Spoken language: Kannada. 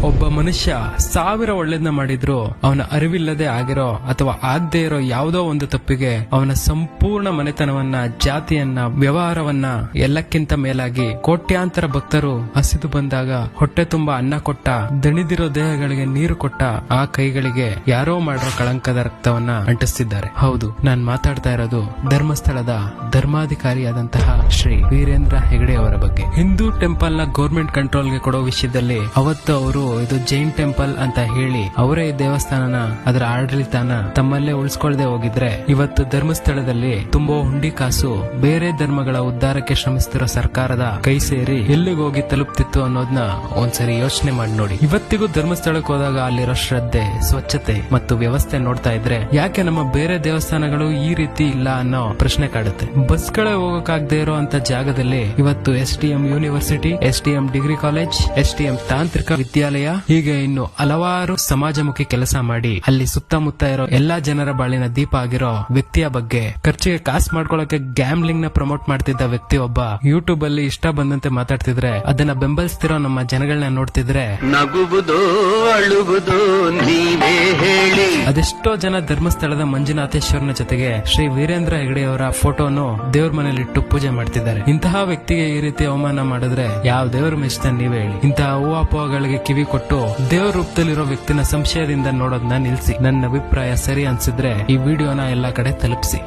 ಒಬ್ಬ ಮನುಷ್ಯ 1000 ಒಳ್ಳೇದನ್ನ ಮಾಡಿದ್ರು ಅವನ ಅರಿವಿಲ್ಲದೆ ಆಗಿರೋ ಅಥವಾ ಆಗದೆ ಇರೋ ಯಾವುದೋ ಒಂದು ತಪ್ಪಿಗೆ ಅವನ ಸಂಪೂರ್ಣ ಮನೆತನವನ್ನ, ಜಾತಿಯನ್ನ, ವ್ಯವಹಾರವನ್ನ, ಎಲ್ಲಕ್ಕಿಂತ ಮೇಲಾಗಿ ಕೋಟ್ಯಾಂತರ ಭಕ್ತರು ಹಸಿದು ಬಂದಾಗ ಹೊಟ್ಟೆ ತುಂಬಾ ಅನ್ನ ಕೊಟ್ಟ, ದಣಿದಿರೋ ದೇಹಗಳಿಗೆ ನೀರು ಕೊಟ್ಟ ಆ ಕೈಗಳಿಗೆ ಯಾರೋ ಮಾಡಿರೋ ಕಳಂಕದ ರಕ್ತವನ್ನ ಅಂಟಿಸ್ತಿದ್ದಾರೆ. ಹೌದು, ನಾನ್ ಮಾತಾಡ್ತಾ ಇರೋದು ಧರ್ಮಸ್ಥಳದ ಧರ್ಮಾಧಿಕಾರಿಯಾದಂತಹ ಶ್ರೀ ವೀರೇಂದ್ರ ಹೆಗಡೆ ಅವರ ಬಗ್ಗೆ. ಹಿಂದೂ ಟೆಂಪಲ್ ನ ಗೌರ್ಮೆಂಟ್ ಕಂಟ್ರೋಲ್ಗೆ ಕೊಡೋ ವಿಷಯದಲ್ಲಿ ಅವತ್ತು ಅವರು ಇದು ಜೈನ್ ಟೆಂಪಲ್ ಅಂತ ಹೇಳಿ ಅವರೇ ಈ ದೇವಸ್ಥಾನನ, ಅದರ ಆಡಳಿತನ ತಮ್ಮಲ್ಲೇ ಉಳಿಸ್ಕೊಳ್ದೆ ಹೋಗಿದ್ರೆ ಇವತ್ತು ಧರ್ಮಸ್ಥಳದಲ್ಲಿ ತುಂಬೋ ಹುಂಡಿ ಕಾಸು ಬೇರೆ ಧರ್ಮಗಳ ಉದ್ಧಾರಕ್ಕೆ ಶ್ರಮಿಸ್ತಿರೋ ಸರ್ಕಾರದ ಕೈ ಸೇರಿ ಎಲ್ಲಿಗೆ ಹೋಗಿ ತಲುಪ್ತಿತ್ತು ಅನ್ನೋದನ್ನ ಒಂದ್ಸರಿ ಯೋಚನೆ ಮಾಡಿ ನೋಡಿ. ಇವತ್ತಿಗೂ ಧರ್ಮಸ್ಥಳಕ್ಕೆ ಹೋದಾಗ ಅಲ್ಲಿರೋ ಶ್ರದ್ಧೆ, ಸ್ವಚ್ಛತೆ ಮತ್ತು ವ್ಯವಸ್ಥೆ ನೋಡ್ತಾ ಇದ್ರೆ ಯಾಕೆ ನಮ್ಮ ಬೇರೆ ದೇವಸ್ಥಾನಗಳು ಈ ರೀತಿ ಇಲ್ಲ ಅನ್ನೋ ಪ್ರಶ್ನೆ ಕಾಡುತ್ತೆ. ಬಸ್ಗಳೇ ಹೋಗಕ್ಕಾಗದೆ ಇರೋ ಅಂತ ಜಾಗದಲ್ಲಿ ಇವತ್ತು STM university, STM degree college, STM ತಾಂತ್ರಿಕ ವಿದ್ಯಾಲಯ, ಹೀಗೆ ಇನ್ನು ಹಲವಾರು ಸಮಾಜಮುಖಿ ಕೆಲಸ ಮಾಡಿ ಅಲ್ಲಿ ಸುತ್ತಮುತ್ತ ಇರೋ ಎಲ್ಲಾ ಜನರ ಬಾಳಿನ ದೀಪ ಆಗಿರೋ ವ್ಯಕ್ತಿಯ ಬಗ್ಗೆ, ಖರ್ಚಿಗೆ ಕಾಸು ಮಾಡ್ಕೊಳ್ಳೋಕೆ ಗ್ಯಾಮ್ಲಿಂಗ್ ನ ಪ್ರಮೋಟ್ ಮಾಡ್ತಿದ್ದ ವ್ಯಕ್ತಿ ಒಬ್ಬ ಯೂಟ್ಯೂಬ್ ಅಲ್ಲಿ ಇಷ್ಟ ಬಂದಂತೆ ಮಾತಾಡ್ತಿದ್ರೆ ಅದನ್ನ ಬೆಂಬಲಿಸ್ತಿರೋ ನಮ್ಮ ಜನಗಳನ್ನ ನೋಡ್ತಿದ್ರೆ ನಗುವುದು ಅಳುವುದು ನೀವೇ ಹೇಳಿ. ಅದೆಷ್ಟೋ ಜನ ಧರ್ಮಸ್ಥಳದ ಮಂಜುನಾಥೇಶ್ವರನ ಜೊತೆಗೆ ಶ್ರೀ ವೀರೇಂದ್ರ ಹೆಗಡೆಯವರ ಫೋಟೋನು ದೇವ್ರ ಮನೇಲಿ ಇಟ್ಟು ಪೂಜೆ ಮಾಡ್ತಿದ್ದಾರೆ. ಇಂತಹ ವ್ಯಕ್ತಿಗೆ ಈ ರೀತಿ ಅವಮಾನ ಮಾಡಿದ್ರೆ ಯಾವ ದೇವ್ರ ಮೆಚ್ತಾನೆ ನೀವೇ ಹೇಳಿ. ಇಂತಹ ಊಹಾಪೋಹಗಳಿಗೆ ಕಿವಿ ಕೊಟ್ಟು ದೇವ್ರ ರೂಪದಲ್ಲಿರೋ ವ್ಯಕ್ತಿನ ಸಂಶಯದಿಂದ ನೋಡೋದನ್ನ ನಿಲ್ಸಿ. ನನ್ನ ಅಭಿಪ್ರಾಯ ಸರಿ ಅನ್ಸಿದ್ರೆ ಈ ವಿಡಿಯೋನ ಎಲ್ಲಾ ಕಡೆ ತಲುಪಿಸಿ.